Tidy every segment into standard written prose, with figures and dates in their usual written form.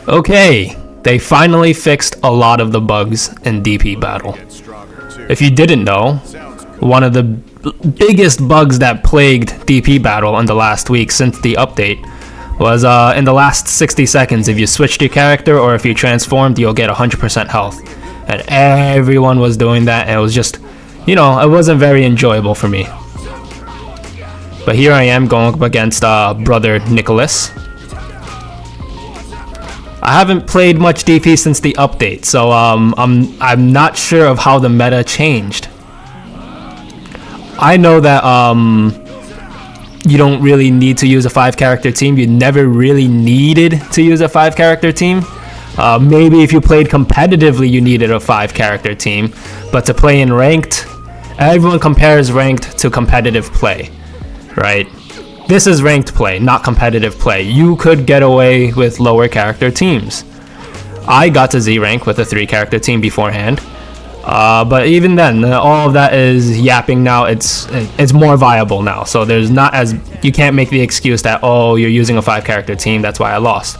Okay, they finally fixed a lot of the bugs in DP Battle. If you didn't know, one of the biggest bugs that plagued DP Battle in the last week since the update was in the last 60 seconds, if you switched your character or if you transformed, you'll get 100% health. And everyone was doing that, and it was just, it wasn't very enjoyable for me. But here I am going up against brother Nicholas. I haven't played much DP since the update, so I'm not sure of how the meta changed. I know that you don't really need to use a 5-character team. You never really needed to use a 5-character team. Maybe if you played competitively, you needed a 5-character team. But to play in ranked, everyone compares ranked to competitive play, right? This is ranked play, not competitive play. You could get away with lower character teams. I got to Z rank with a 3-character team beforehand. But even then, all of that is yapping now. It's more viable now. So there's not as, you can't make the excuse that, oh, you're using a 5-character team, that's why I lost.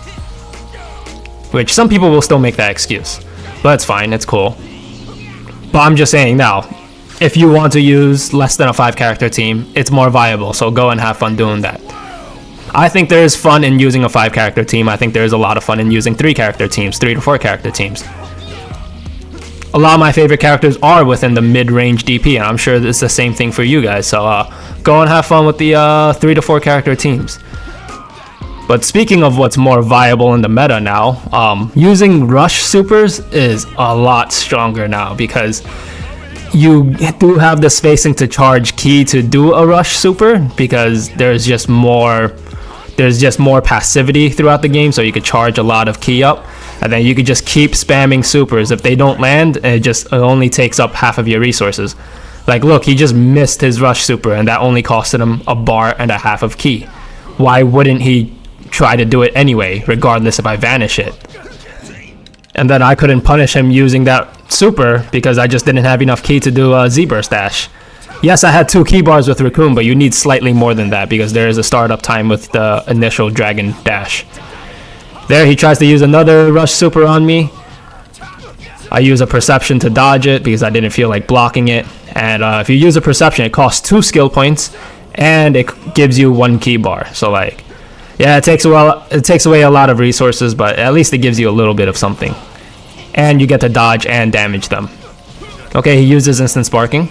Which some people will still make that excuse. But it's fine, it's cool. But I'm just saying now, if you want to use less than a 5-character team, it's more viable, so go and have fun doing that. I think there is fun in using a 5-character team. I think there is a lot of fun in using 3-character teams, 3 to 4-character teams. A lot of my favorite characters are within the mid-range DP, and I'm sure it's the same thing for you guys, so go and have fun with the 3 to 4-character teams. But speaking of what's more viable in the meta now, using rush supers is a lot stronger now, because you do have the spacing to charge ki to do a rush super, because there's just more passivity throughout the game, so you could charge a lot of ki up, and then you could just keep spamming supers. If they don't land, it only takes up half of your resources. Like, look, he just missed his rush super, and that only costed him a bar and a half of ki. Why wouldn't he try to do it anyway, regardless if I vanish it? And then I couldn't punish him using that super because I just didn't have enough ki to do a Z-burst dash. Yes, I had 2 ki bars with Raccoon, but you need slightly more than that because there is a startup time with the initial dragon dash. There, he tries to use another rush super on me. I use a perception to dodge it because I didn't feel like blocking it. And if you use a perception, it costs 2 skill points and it gives you 1 ki bar. So like, yeah, it takes away a lot of resources, but at least it gives you a little bit of something. And you get to dodge and damage them. Okay, he uses instant sparking.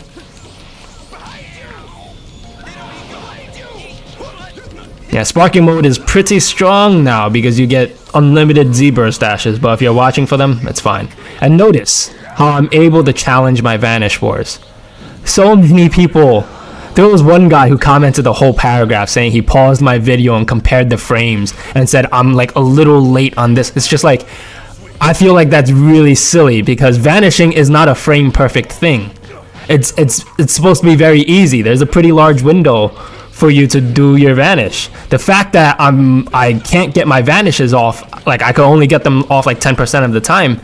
Yeah, sparking mode is pretty strong now because you get unlimited Z-burst dashes, but if you're watching for them, it's fine. And notice how I'm able to challenge my Vanish Wars. So many people. There was one guy who commented the whole paragraph saying he paused my video and compared the frames and said I'm like a little late on this. It's just like, I feel like that's really silly because vanishing is not a frame perfect thing. It's supposed to be very easy. There's a pretty large window for you to do your vanish. The fact that I can't get my vanishes off, like I can only get them off like 10% of the time,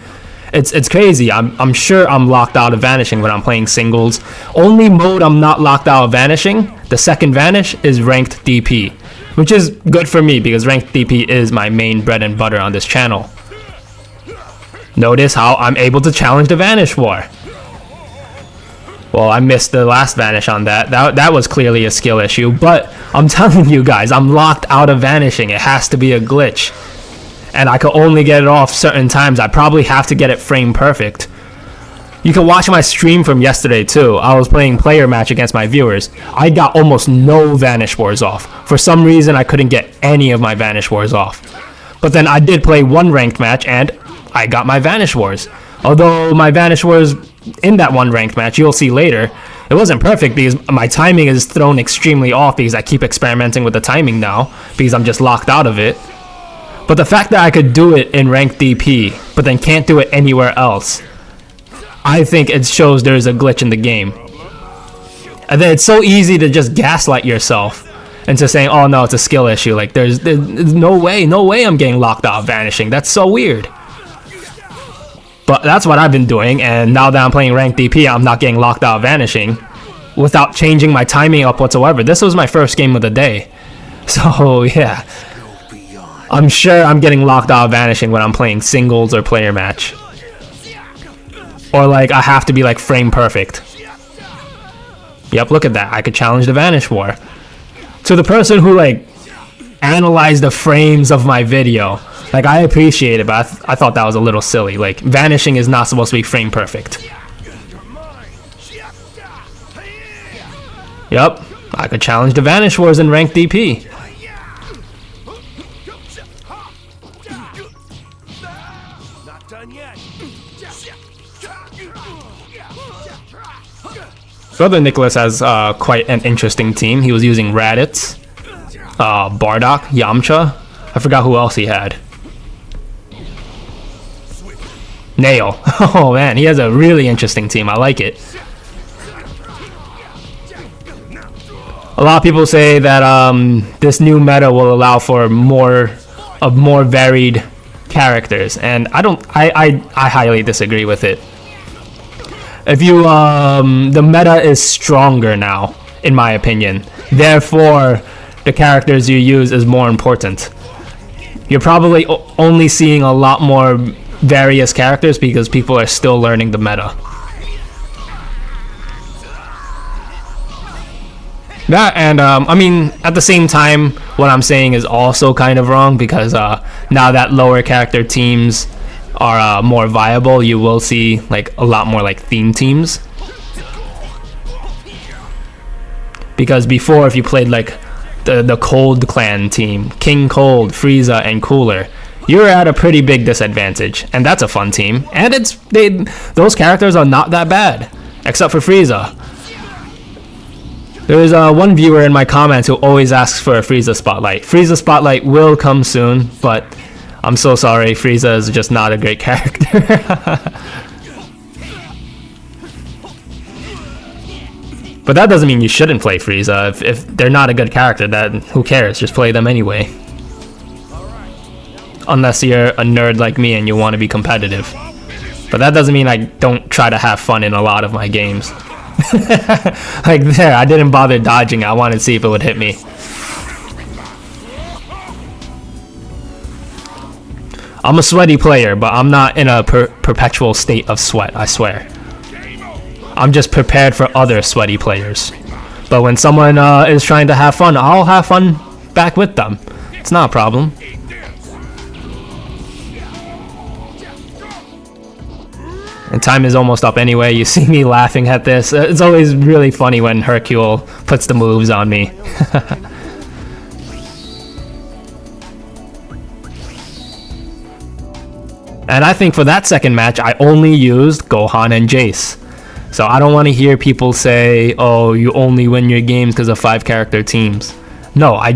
it's crazy. I'm sure I'm locked out of vanishing when I'm playing singles. Only mode I'm not locked out of vanishing, the second vanish, is ranked DP, which is good for me because ranked DP is my main bread and butter on this channel. Notice how I'm able to challenge the Vanish War. Well, I missed the last vanish on that. That was clearly a skill issue, but I'm telling you guys, I'm locked out of vanishing. It has to be a glitch. And I could only get it off certain times. I probably have to get it frame perfect. You can watch my stream from yesterday too. I was playing player match against my viewers. I got almost no Vanish Wars off. For some reason, I couldn't get any of my Vanish Wars off. But then I did play one ranked match and I got my Vanish Wars. Although my Vanish Wars in that one ranked match, you'll see later, it wasn't perfect because my timing is thrown extremely off because I keep experimenting with the timing now because I'm just locked out of it. But the fact that I could do it in ranked DP, but then can't do it anywhere else, I think it shows there's a glitch in the game. And then it's so easy to just gaslight yourself into saying, oh no, it's a skill issue. Like there's no way I'm getting locked out of vanishing. That's so weird. But that's what I've been doing, and now that I'm playing ranked DP, I'm not getting locked out of vanishing without changing my timing up whatsoever. This was my first game of the day. So yeah. I'm sure I'm getting locked out of vanishing when I'm playing singles or player match. Or like I have to be like frame perfect. Yep, look at that. I could challenge the Vanish War. To the person who like analyzed the frames of my video, like I appreciate it, but I thought that was a little silly. Like vanishing is not supposed to be frame perfect. Yep, I could challenge the Vanish Wars in ranked DP. Brother Nicholas has quite an interesting team. He was using Raditz, Bardock, Yamcha. I forgot who else he had. Nail. Oh man, he has a really interesting team. I like it. A lot of people say that this new meta will allow for more varied characters, and I highly disagree with it. If you the meta is stronger now, in my opinion. Therefore, the characters you use is more important. You're probably only seeing a lot more various characters because people are still learning the meta. That and I mean, at the same time, what I'm saying is also kind of wrong because now that lower character teams are more viable, you will see like a lot more like theme teams. Because before, if you played like the Cold Clan team, King Cold, Frieza, and Cooler, you're at a pretty big disadvantage, and that's a fun team. And those characters are not that bad, except for Frieza. There is one viewer in my comments who always asks for a Frieza Spotlight. Frieza Spotlight will come soon, but I'm so sorry, Frieza is just not a great character. But that doesn't mean you shouldn't play Frieza. If they're not a good character, then who cares? Just play them anyway. Unless you're a nerd like me and you want to be competitive. But that doesn't mean I don't try to have fun in a lot of my games. Like there, I didn't bother dodging it. I wanted to see if it would hit me. I'm a sweaty player, but I'm not in a perpetual state of sweat, I swear. I'm just prepared for other sweaty players. But when someone is trying to have fun, I'll have fun back with them. It's not a problem. And time is almost up anyway. You see me laughing at this. It's always really funny when Hercule puts the moves on me. And I think for that second match, I only used Gohan and Jace. So I don't want to hear people say, oh, you only win your games because of 5-character teams. No, I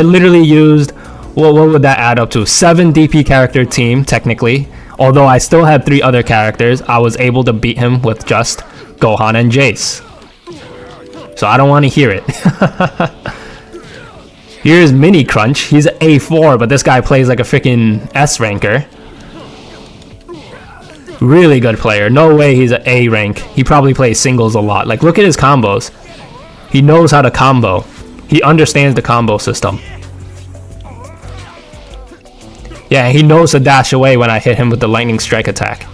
literally used, well, what would that add up to? 7 DP character team, technically. Although I still had 3 other characters, I was able to beat him with just Gohan and Jace. So I don't want to hear it. Here's Mini Crunch. He's an A4, but this guy plays like a freaking S ranker. Really good player. No way he's an A rank. He probably plays singles a lot. Like, look at his combos. He knows how to combo. He understands the combo system. Yeah, he knows to dash away when I hit him with the lightning strike attack.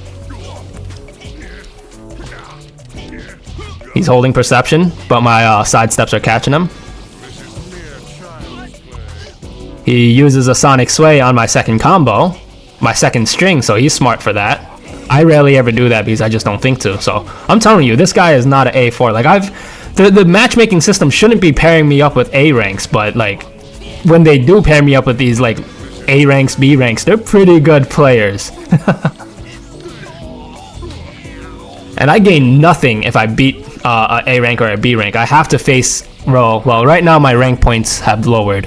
He's holding perception, but my side steps are catching him. He uses a sonic sway on my second combo, my second string, so he's smart for that. I rarely ever do that because I just don't think to. So I'm telling you, this guy is not an A4. Like the matchmaking system shouldn't be pairing me up with A ranks, but like when they do pair me up with these like A ranks, B ranks, they're pretty good players. And I gain nothing if I beat an A rank or a B rank. I have to face well, right now my rank points have lowered.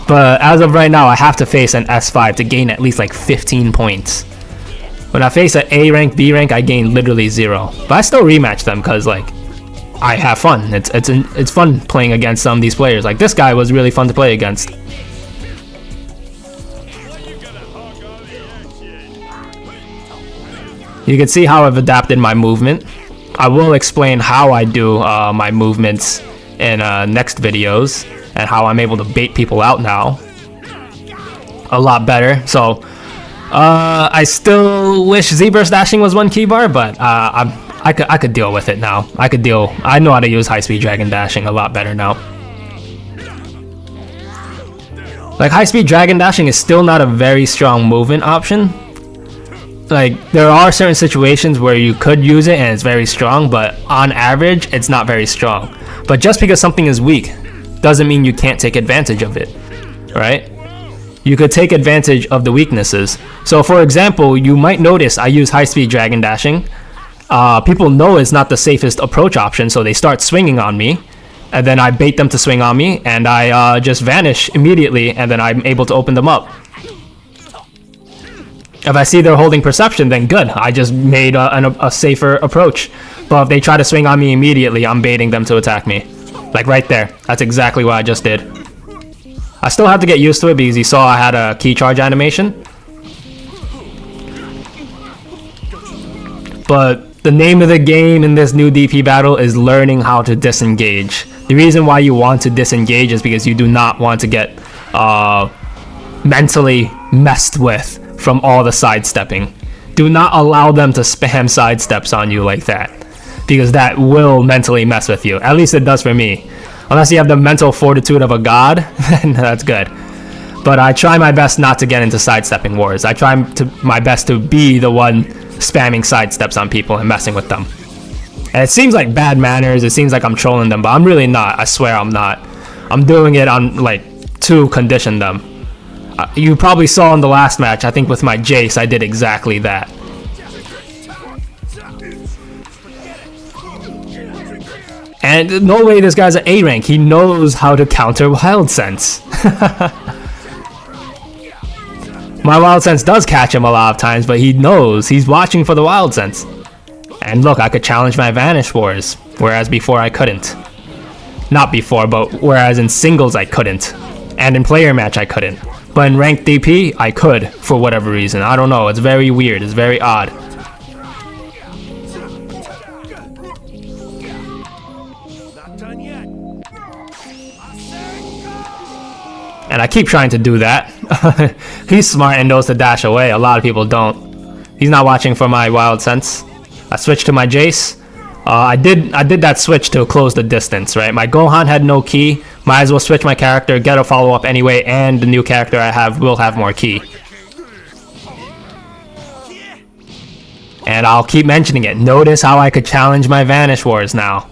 But as of right now, I have to face an S5 to gain at least like 15 points. When I face an A rank, B rank, I gain literally 0. But I still rematch them because like I have fun. It's fun playing against some of these players. Like this guy was really fun to play against. You can see how I've adapted my movement. I will explain how I do my movements in next videos and how I'm able to bait people out now. a lot better. So I still wish Z-burst dashing was 1 key bar, but I could deal with it now. I know how to use high-speed dragon dashing a lot better now. Like, high-speed dragon dashing is still not a very strong movement option. Like, there are certain situations where you could use it and it's very strong, but on average, it's not very strong. But just because something is weak doesn't mean you can't take advantage of it, right? You could take advantage of the weaknesses. So for example, you might notice I use high-speed dragon dashing. People know it's not the safest approach option, so they start swinging on me. And then I bait them to swing on me, and I just vanish immediately, and then I'm able to open them up. If I see they're holding perception, then good. I just made a safer approach. But if they try to swing on me immediately, I'm baiting them to attack me. Like right there. That's exactly what I just did. I still have to get used to it because you saw I had a key charge animation. But the name of the game in this new DP battle is learning how to disengage. The reason why you want to disengage is because you do not want to get mentally messed with from all the sidestepping. Do not allow them to spam sidesteps on you like that, because that will mentally mess with you. At least it does for me. Unless you have the mental fortitude of a god, then that's good. But I try my best not to get into sidestepping wars. I try my best to be the one spamming sidesteps on people and messing with them. And it seems like bad manners, it seems like I'm trolling them, but I'm really not. I swear I'm not. I'm doing it on, like, to condition them. You probably saw in the last match, I think with my Jace, I did exactly that. And no way this guy's an A rank. He knows how to counter Wild Sense. My Wild Sense does catch him a lot of times, but he knows. He's watching for the Wild Sense. And look, I could challenge my Vanish Wars, whereas before I couldn't. Not before, but whereas in singles I couldn't. And in player match I couldn't. But in ranked DP, I could, for whatever reason. I don't know, it's very weird, it's very odd. And I keep trying to do that. He's smart and knows to dash away, a lot of people don't. He's not watching for my Wild Sense. I switched to my Jace. I did that switch to close the distance, right? My Gohan had no key. Might as well switch my character, get a follow-up anyway, and the new character I have will have more key. And I'll keep mentioning it. Notice how I could challenge my Vanish Wars now.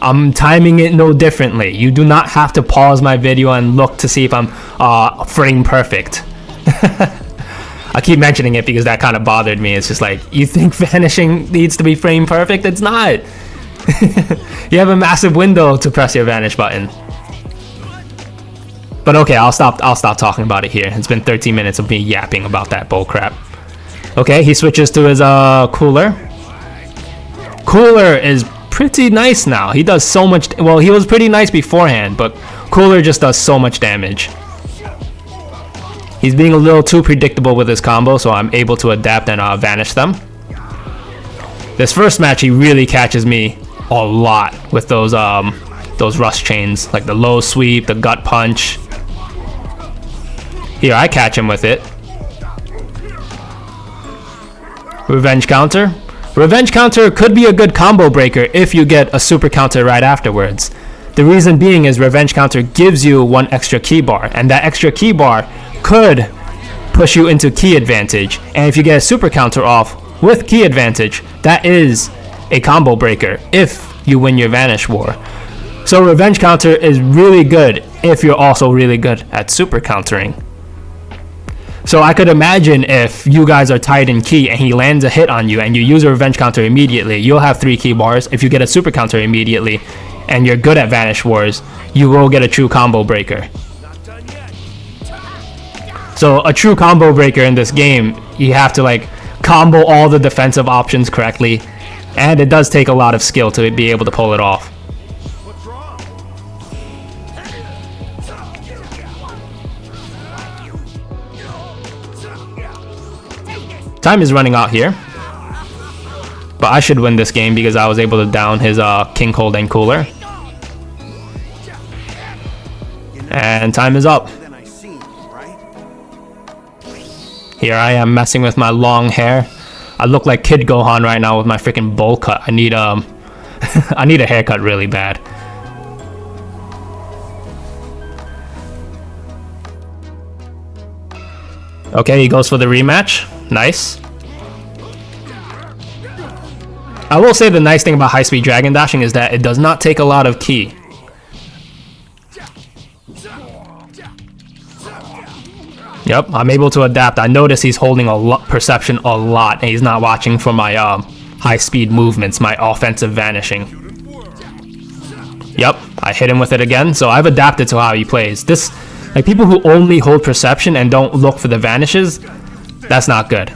I'm timing it no differently. You do not have to pause my video and look to see if I'm frame perfect. I keep mentioning it because that kind of bothered me. It's just like, you think vanishing needs to be frame perfect? It's not. You have a massive window to press your vanish button. But okay, I'll stop talking about it here. It's been 13 minutes of me yapping about that bullcrap. Okay, he switches to his Cooler. Cooler is pretty nice now. He does so much. Well, he was pretty nice beforehand, but Cooler just does so much damage. He's being a little too predictable with his combo, so I'm able to adapt and vanish them. This first match, he really catches me a lot with those rush chains, like the low sweep, the gut punch. Here, I catch him with it. Revenge counter. Revenge counter could be a good combo breaker if you get a super counter right afterwards. The reason being is revenge counter gives you one extra key bar, and that extra key bar could push you into key advantage. And if you get a super counter off with key advantage, that is a combo breaker if you win your Vanish War. So revenge counter is really good if you're also really good at super countering. So I could imagine if you guys are tied in key and he lands a hit on you and you use a revenge counter immediately, you'll have 3 key bars. If you get a super counter immediately and you're good at Vanish Wars, you will get a true combo breaker. So a true combo breaker in this game, you have to like combo all the defensive options correctly, and it does take a lot of skill to be able to pull it off. Time is running out here, but I should win this game because I was able to down his King Cold and Cooler. And time is up. Here I am messing with my long hair. I look like Kid Gohan right now with my freaking bowl cut. I need I need a haircut really bad. Okay, he goes for the rematch. Nice. I will say the nice thing about high-speed dragon dashing is that it does not take a lot of ki. Yep, I'm able to adapt. I notice he's holding perception a lot, and he's not watching for my high-speed movements, my offensive vanishing. Yep, I hit him with it again, so I've adapted to how he plays. This, like, people who only hold perception and don't look for the vanishes, that's not good.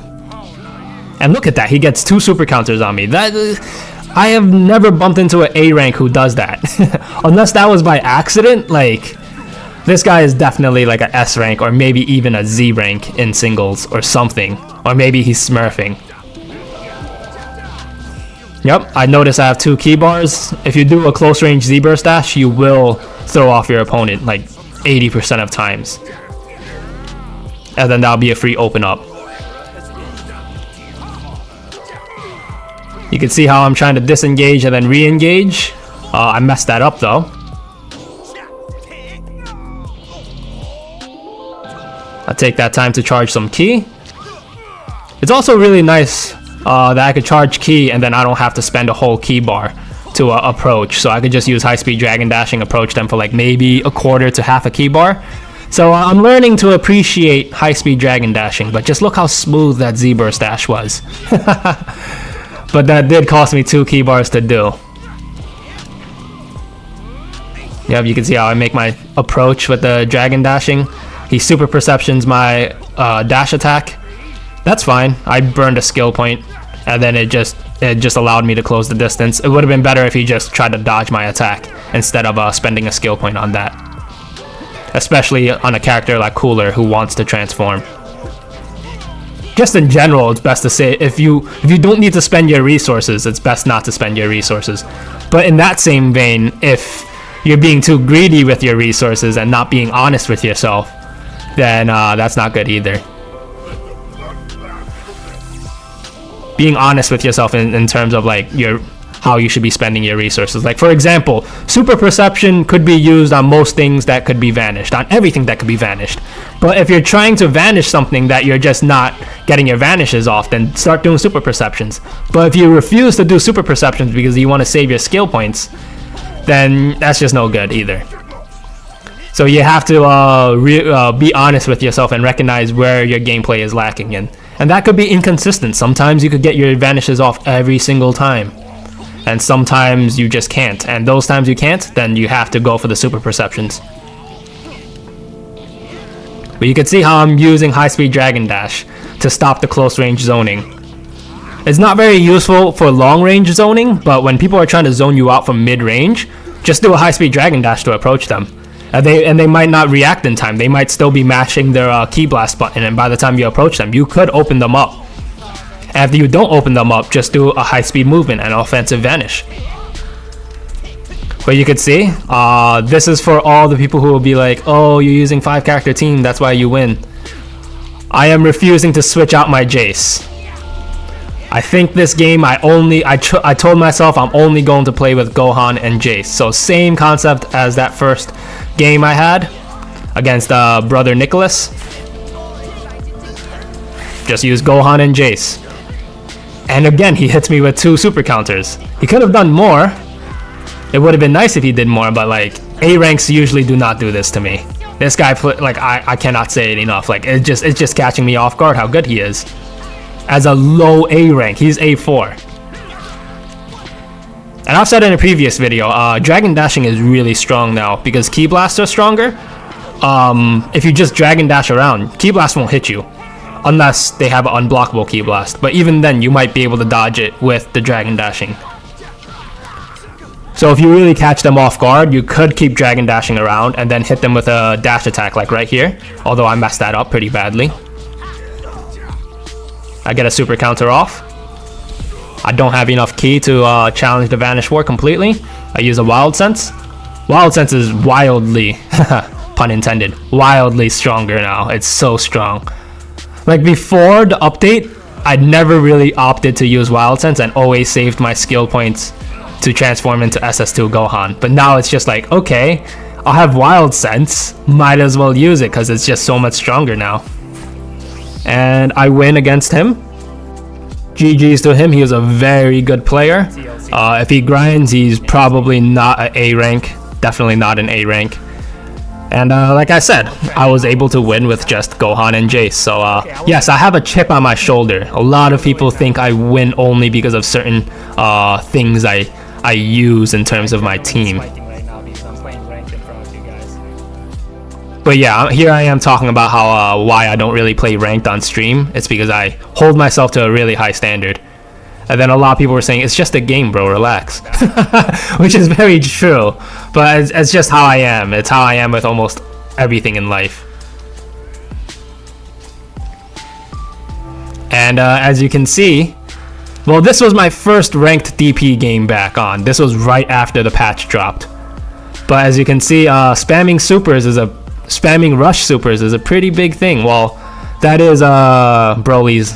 And look at that, he gets 2 super counters on me. I have never bumped into an A rank who does that. Unless that was by accident, like, this guy is definitely like a S rank or maybe even a Z rank in singles or something. Or maybe he's smurfing. Yep, I notice I have 2 key bars. If you do a close range Z burst dash, you will throw off your opponent like 80% of times. And then that'll be a free open up. You can see how I'm trying to disengage and then re-engage. I messed that up though. I take that time to charge some ki. It's also really nice that I could charge ki and then I don't have to spend a whole ki bar to approach. So I could just use high-speed dragon dashing, approach them for like maybe a quarter to half a ki bar. So I'm learning to appreciate high-speed dragon dashing, but just look how smooth that Z-burst dash was. But that did cost me 2 key bars to do. Yep, you can see how I make my approach with the dragon dashing. He super perceptions my dash attack. That's fine. I burned a skill point, and then it just allowed me to close the distance. It would have been better if he just tried to dodge my attack instead of spending a skill point on that. Especially on a character like Cooler who wants to transform. Just in general, it's best to say if you don't need to spend your resources, it's best not to spend your resources. But in that same vein, if you're being too greedy with your resources and not being honest with yourself, then that's not good either. Being honest with yourself in terms of like how you should be spending your resources. Like for example, super perception could be used on most things that could be vanished, on everything that could be vanished. But if you're trying to vanish something that you're just not getting your vanishes off, then start doing super perceptions. But if you refuse to do super perceptions because you want to save your skill points, then that's just no good either. So you have to be honest with yourself and recognize where your gameplay is lacking in. And that could be inconsistent. Sometimes you could get your vanishes off every single time. And sometimes you just can't. And those times you can't, then you have to go for the super perceptions. But you can see how I'm using high-speed dragon dash to stop the close range zoning. It's not very useful for long range zoning, but when people are trying to zone you out from mid-range, just do a high-speed dragon dash to approach them. And they might not react in time. They might still be mashing their ki blast button, and by the time you approach them, you could open them up. After you don't open them up, just do a high-speed movement and offensive vanish. But you could see, this is for all the people who will be like, oh, you're using 5-character team, that's why you win. I am refusing to switch out my Jace. I think this game, I told myself I'm only going to play with Gohan and Jace. So same concept as that first game I had against Brother Nicholas. Just use Gohan and Jace. And again, he hits me with 2 super counters. He could have done more. It would have been nice if he did more, but like A ranks usually do not do this to me. This guy, like I cannot say it enough. Like it's just catching me off guard how good he is. As a low A rank, he's A4. And I've said in a previous video, Dragon Dashing is really strong now because Ki Blasts are stronger. If you just Dragon Dash around, Ki Blast won't hit you. Unless they have an unblockable Ki Blast. But even then, you might be able to dodge it with the Dragon Dashing. So if you really catch them off guard, you could keep Dragon Dashing around and then hit them with a dash attack like right here. Although I messed that up pretty badly. I get a super counter off. I don't have enough ki to challenge the Vanish War completely. I use a Wild Sense. Wild Sense is wildly, pun intended, wildly stronger now. It's so strong. Like before the update, I never really opted to use Wild Sense and always saved my skill points to transform into SS2 Gohan. But now it's just like, okay, I'll have Wild Sense, might as well use it because it's just so much stronger now. And I win against him. GG's to him, he was a very good player. If he grinds, he's probably not an A rank, definitely not an A rank. And like I said, I was able to win with just Gohan and Jace. So yes, I have a chip on my shoulder. A lot of people think I win only because of certain things I use in terms of my team. But yeah, here I am talking about how why I don't really play ranked on stream. It's because I hold myself to a really high standard. And then a lot of people were saying, it's just a game, bro, relax. Which is very true. But it's just how I am. It's how I am with almost everything in life. And as you can see, well, this was my first ranked DP game back on. This was right after the patch dropped. But as you can see, spamming rush supers is a pretty big thing. Well, that is Broly's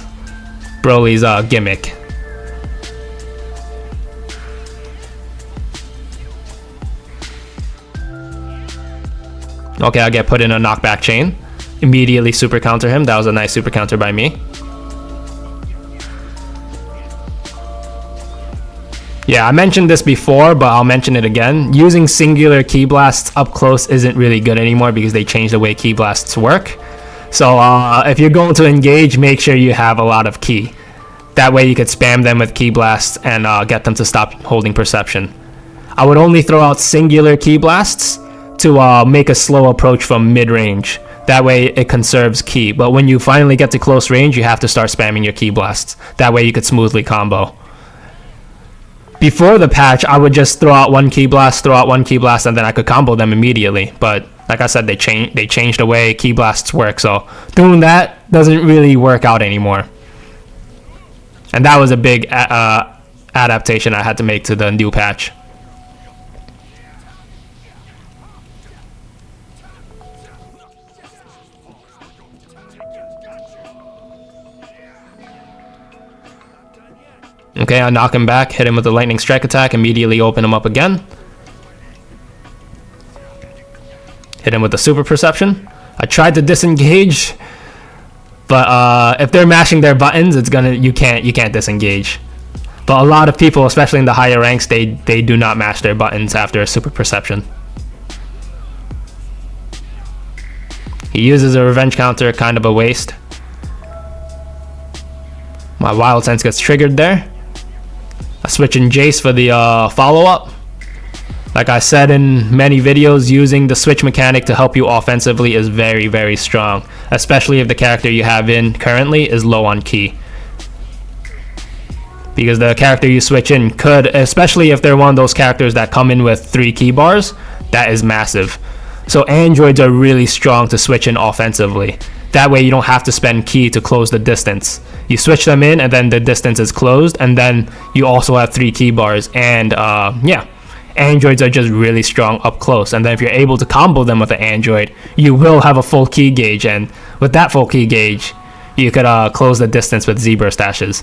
gimmick. Okay, I get put in a knockback chain. Immediately super counter him. That was a nice super counter by me. Yeah, I mentioned this before, but I'll mention it again. Using singular ki blasts up close isn't really good anymore because they changed the way ki blasts work. So if you're going to engage, make sure you have a lot of ki. That way you could spam them with ki blasts and get them to stop holding perception. I would only throw out singular ki blasts to make a slow approach from mid-range. That way it conserves ki. But when you finally get to close range, you have to start spamming your ki blasts. That way you could smoothly combo. Before the patch, I would just throw out one ki blast, and then I could combo them immediately. But like I said, they changed the way ki blasts work. So doing that doesn't really work out anymore. And that was a big adaptation I had to make to the new patch. Okay, I knock him back, hit him with the lightning strike attack, immediately open him up again. Hit him with the super perception. I tried to disengage, but if they're mashing their buttons, you can't disengage. But a lot of people, especially in the higher ranks, they do not mash their buttons after a super perception. He uses a revenge counter, kind of a waste. My Wild Sense gets triggered there. I switch in Jace for the follow-up. Like I said in many videos, using the switch mechanic to help you offensively is very, very strong. Especially if the character you have in currently is low on ki. Because the character you switch in could, especially if they're one of those characters that come in with 3 ki bars, that is massive. So androids are really strong to switch in offensively. That way you don't have to spend ki to close the distance. You switch them in and then the distance is closed, and then you also have 3 ki bars. And yeah, androids are just really strong up close. And then if you're able to combo them with an android, you will have a full ki gauge, and with that full ki gauge, you could close the distance with Z-burst dashes.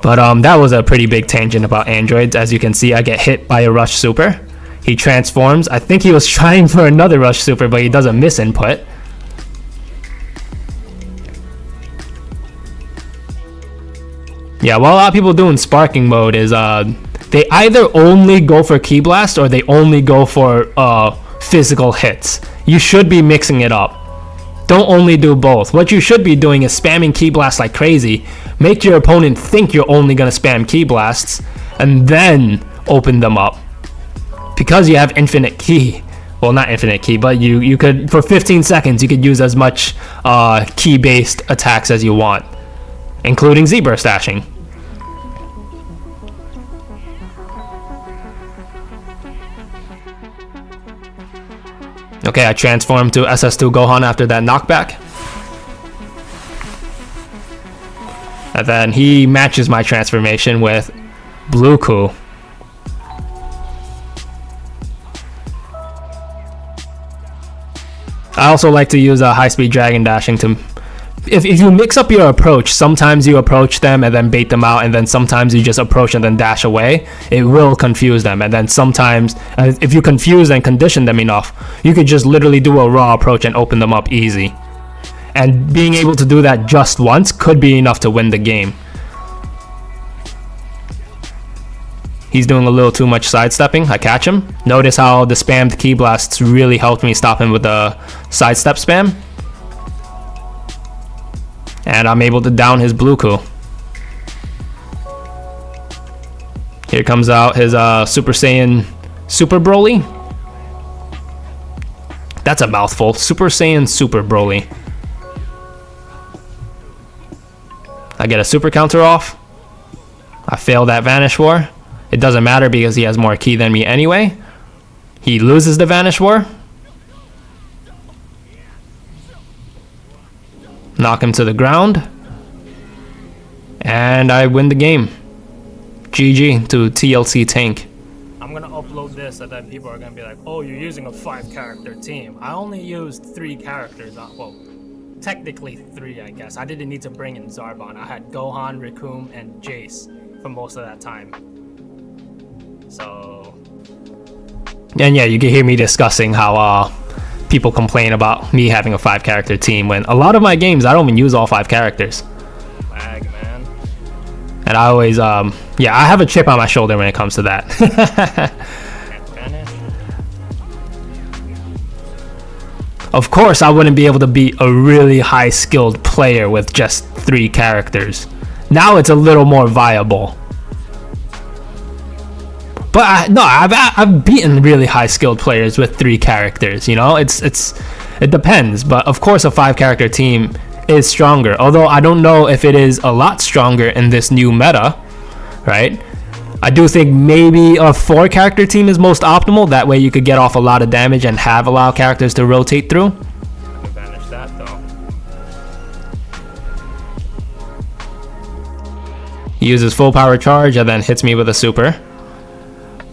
But that was a pretty big tangent about androids. As you can see, I get hit by a rush super. He transforms. I think he was trying for another rush super, but he does a miss input. Yeah, what a lot of people do in sparking mode is they either only go for ki blast or they only go for physical hits. You should be mixing it up. Don't only do both. What you should be doing is spamming ki blasts like crazy. Make your opponent think you're only going to spam ki blasts and then open them up. Because you have infinite ki. Well, not infinite ki, but you could, for 15 seconds, you could use as much ki-based attacks as you want, including Z-burst dashing. Okay, I transformed to SS2 Gohan after that knockback. And then he matches my transformation with Blue Ku. I also like to use high-speed dragon dashing to if you mix up your approach, sometimes you approach them and then bait them out, and then sometimes you just approach and then dash away, it will confuse them. And then sometimes, if you confuse and condition them enough, you could just literally do a raw approach and open them up easy. And being able to do that just once could be enough to win the game. He's doing a little too much sidestepping. I catch him. Notice how the spammed Ki Blasts really helped me stop him with the sidestep spam. And I'm able to down his Blue Ku. Here comes out his Super Saiyan Super Broly. That's a mouthful. Super Saiyan Super Broly. I get a super counter off. I fail that Vanish War. It doesn't matter because he has more ki than me anyway. He loses the Vanish War. Knock him to the ground. And I win the game. GG to TLC Tank. I'm gonna upload this and then people are gonna be like, oh, you're using a 5-character team. I only used 3 characters. Well, technically 3, I guess. I didn't need to bring in Zarbon. I had Gohan, Recoome, and Jace for most of that time. So, and yeah, you can hear me discussing how people complain about me having a 5-character team when a lot of my games I don't even use all 5 characters. Lag, man. And I always, yeah, I have a chip on my shoulder when it comes to that. Of course, I wouldn't be able to beat a really high-skilled player with just 3 characters. Now it's a little more viable. But I've beaten really high-skilled players with 3 characters. You know, it depends. But of course, a 5-character team is stronger. Although I don't know if it is a lot stronger in this new meta, right? I do think maybe a 4-character team is most optimal. That way, you could get off a lot of damage and have a lot of characters to rotate through. Banish that though. He uses full power charge and then hits me with a super.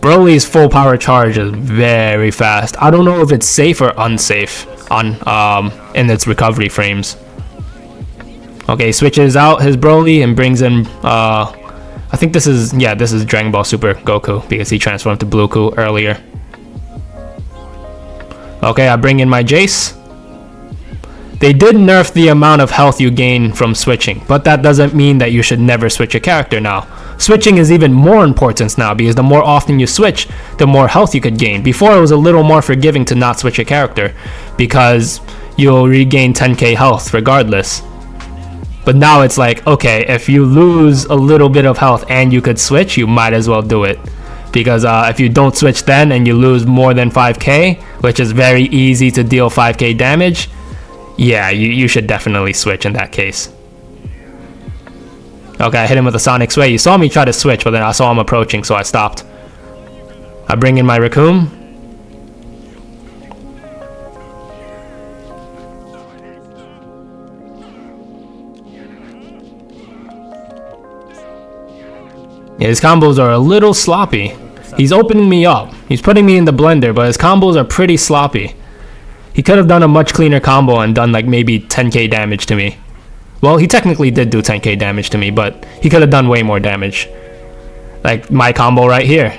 Broly's full power charge is very fast. I don't know if it's safe or unsafe on in its recovery frames. Okay, switches out his Broly and brings in I think this is Dragon Ball Super Goku because he transformed to Blue Ku earlier. Okay, I bring in my Jace. They did nerf the amount of health you gain from switching, but that doesn't mean that you should never switch a character now. Switching is even more important now because the more often you switch, the more health you could gain. Before, it was a little more forgiving to not switch a character because you'll regain 10k health regardless. But now it's like, okay, if you lose a little bit of health and you could switch, you might as well do it. Because if you don't switch then and you lose more than 5k, which is very easy to deal 5k damage, yeah, you should definitely switch in that case. Okay, I hit him with a Sonic Sway. You saw me try to switch, but then I saw him approaching, so I stopped. I bring in my Recoome. Yeah, his combos are a little sloppy. He's opening me up. He's putting me in the blender, but his combos are pretty sloppy. He could have done a much cleaner combo and done like maybe 10k damage to me. Well, he technically did do 10k damage to me, but he could have done way more damage. Like my combo right here.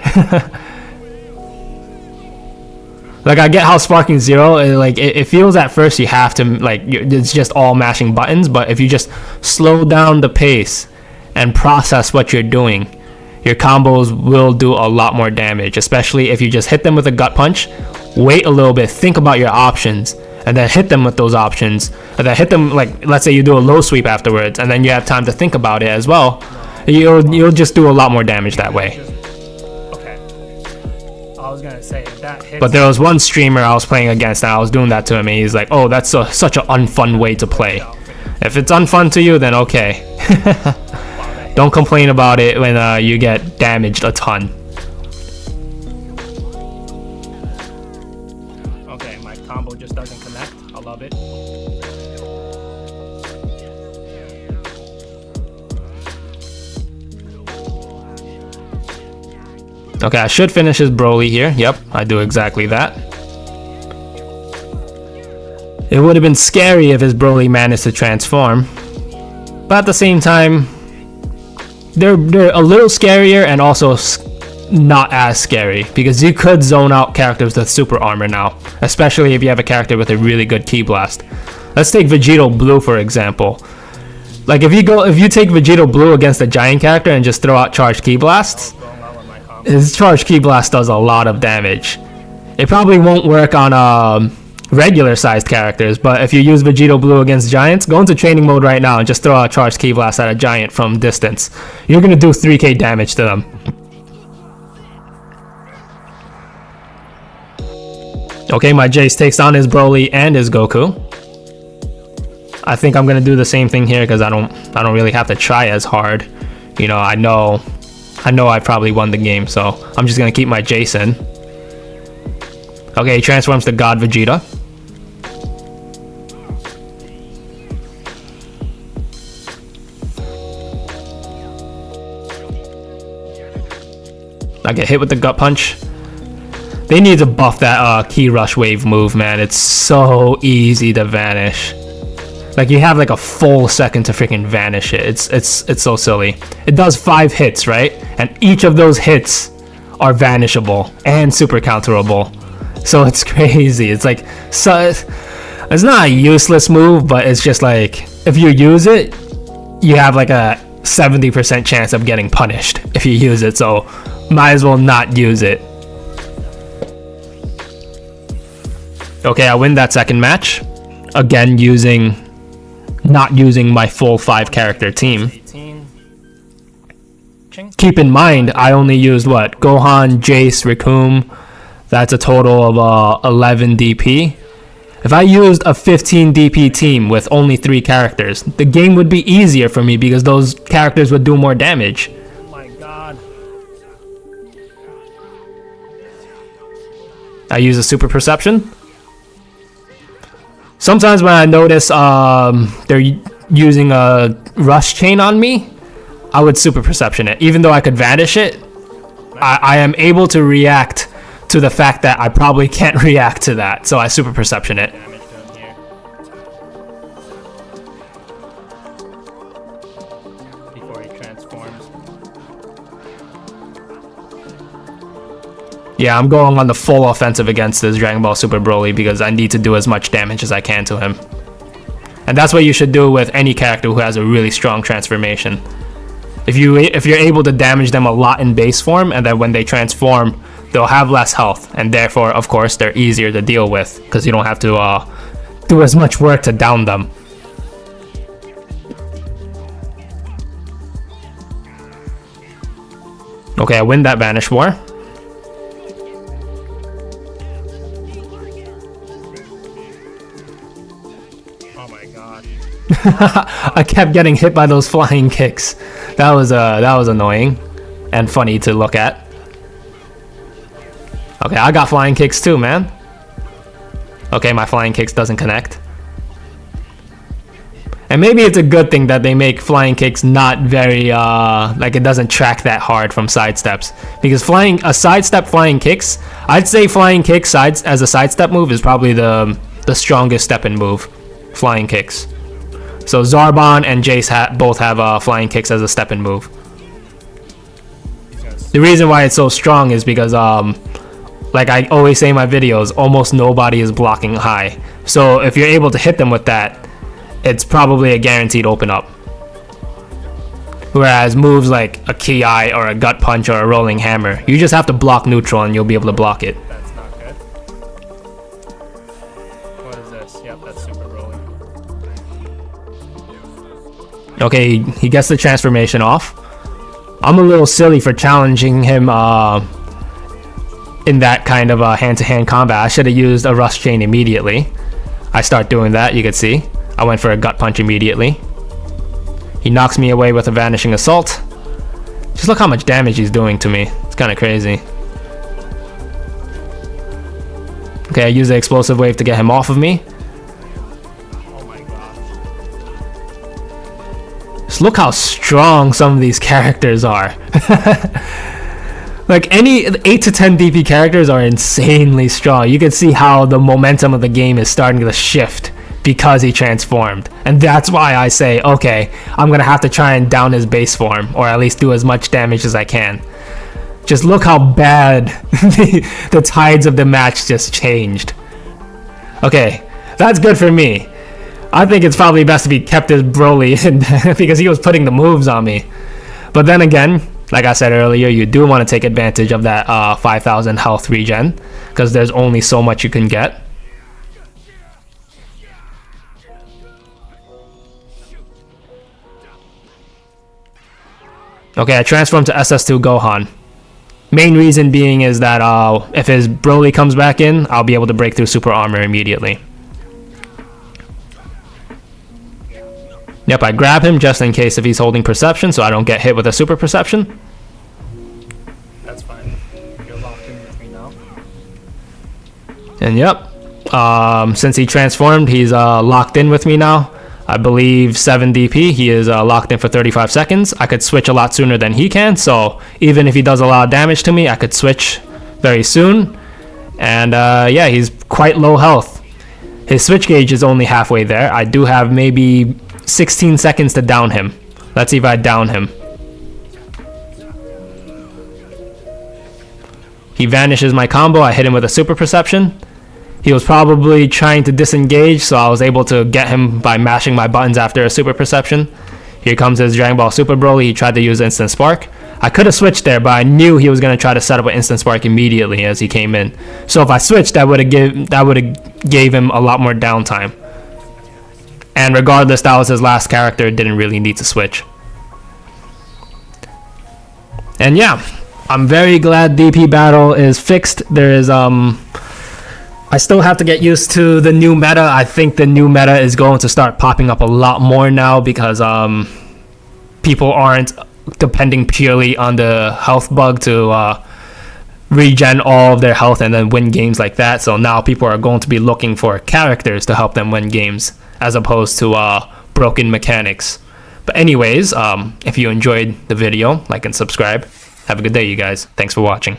Like, I get how Sparking Zero, it feels at first you have to, like, it's just all mashing buttons, but if you just slow down the pace and process what you're doing, your combos will do a lot more damage, especially if you just hit them with a gut punch, wait a little bit, think about your options, and then hit them with those options, and then hit them, like, let's say you do a low sweep afterwards, and then you have time to think about it as well. You'll just do a lot more damage that way. Okay. I was gonna say that hits. But there was one streamer I was playing against, and I was doing that to him, and he's like, "Oh, that's such an unfun way to play." If it's unfun to you, then okay. Don't complain about it when you get damaged a ton. Okay, my combo just doesn't connect. I love it. Okay, I should finish his Broly here. Yep, I do exactly that. It would have been scary if his Broly managed to transform. But at the same time, they're a little scarier and also not as scary, because you could zone out characters with super armor now, especially if you have a character with a really good ki blast. Let's take Vegito Blue for example. Like if you take Vegito Blue against a giant character and just throw out charged ki blasts, his charged ki blast does a lot of damage. It probably won't work on regular sized characters, but if you use Vegito Blue against giants, go into training mode right now and just throw out charged ki blast at a giant from distance. You're gonna do 3k damage to them. Okay, my Jace takes on his Broly and his Goku. I think I'm gonna do the same thing here because I don't really have to try as hard. You know, I know I probably won the game, so I'm just gonna keep my Jace in. Okay, he transforms to God Vegeta. I get hit with the gut punch. They need to buff that Ki Rush Wave move, man. It's so easy to vanish. Like you have like a full second to freaking vanish it. It's so silly. It does 5 hits, right? And each of those hits are vanishable and super counterable. So it's crazy. It's like, so it's not a useless move, but it's just like if you use it, you have like a 70% chance of getting punished if you use it. So might as well not use it. Okay, I win that second match. Again, not using my full 5 character team. Keep in mind, I only used what? Gohan, Jace, Recoome. That's a total of 11 DP. If I used a 15 DP team with only 3 characters, the game would be easier for me because those characters would do more damage. Oh my god. I use a super perception. Sometimes when I notice they're using a rush chain on me, I would super perception it. Even though I could vanish it, I am able to react to the fact that I probably can't react to that, so I super perception it. Damage to him here. Before he transforms. Yeah, I'm going on the full offensive against this Dragon Ball Super Broly because I need to do as much damage as I can to him. And that's what you should do with any character who has a really strong transformation. If you're able to damage them a lot in base form, and then when they transform, they'll have less health, and therefore, of course, they're easier to deal with because you don't have to do as much work to down them. Okay, I win that Vanish War. Oh my god. I kept getting hit by those flying kicks. That was annoying and funny to look at. Okay, I got flying kicks too, man. Okay, my flying kicks doesn't connect. And maybe it's a good thing that they make flying kicks not very like it doesn't track that hard from sidesteps, because a sidestep flying kicks, I'd say flying kicks as a sidestep move is probably the strongest step-in move. Flying kicks. So Zarbon and Jace both have flying kicks as a step-in move. The reason why it's so strong is because like I always say in my videos, almost nobody is blocking high. So if you're able to hit them with that, it's probably a guaranteed open up. Whereas moves like a Ki or a gut punch or a rolling hammer, you just have to block neutral and you'll be able to block it. That's not good. What is this? Yep, that's Super Broly. Okay, he gets the transformation off. I'm a little silly for challenging him in that kind of hand-to-hand combat. I should have used a rush chain immediately. I start doing that, you could see. I went for a gut punch immediately. He knocks me away with a vanishing assault. Just look how much damage he's doing to me. It's kind of crazy. Okay, I use the explosive wave to get him off of me. Oh my god. Just look how strong some of these characters are. Like any 8 to 10 DP characters are insanely strong. You can see how the momentum of the game is starting to shift because he transformed. And that's why I say, okay, I'm gonna have to try and down his base form, or at least do as much damage as I can. Just look how bad the tides of the match just changed. Okay, that's good for me. I think it's probably best to be kept as Broly because he was putting the moves on me. But then again, like I said earlier, you do want to take advantage of that 5,000 health regen, because there's only so much you can get. Okay, I transformed to SS2 Gohan. Main reason being is that if his Broly comes back in, I'll be able to break through super armor immediately. Yep, I grab him just in case if he's holding perception, so I don't get hit with a super perception. That's fine. You're locked in with me now. And yep, since he transformed, he's locked in with me now. I believe 7 DP, he is locked in for 35 seconds. I could switch a lot sooner than he can, so even if he does a lot of damage to me, I could switch very soon. And yeah, he's quite low health. His switch gauge is only halfway there. I do have maybe 16 seconds to down him. Let's see if I down him. He vanishes my combo. I hit him with a super perception. He was probably trying to disengage, so I was able to get him by mashing my buttons after a super perception. Here comes his Dragon Ball Super Broly. He tried to use Instant Spark. I could have switched there, but I knew he was going to try to set up an Instant Spark immediately as he came in. So if I switched, that would have gave him a lot more downtime. And regardless, that was his last character. Didn't really need to switch. And yeah, I'm very glad DP battle is fixed. There is I still have to get used to the new meta. I think the new meta is going to start popping up a lot more now because people aren't depending purely on the health bug to regen all of their health and then win games like that. So now people are going to be looking for characters to help them win games as opposed to broken mechanics. But anyways, if you enjoyed the video, like and subscribe. Have a good day, you guys. Thanks for watching.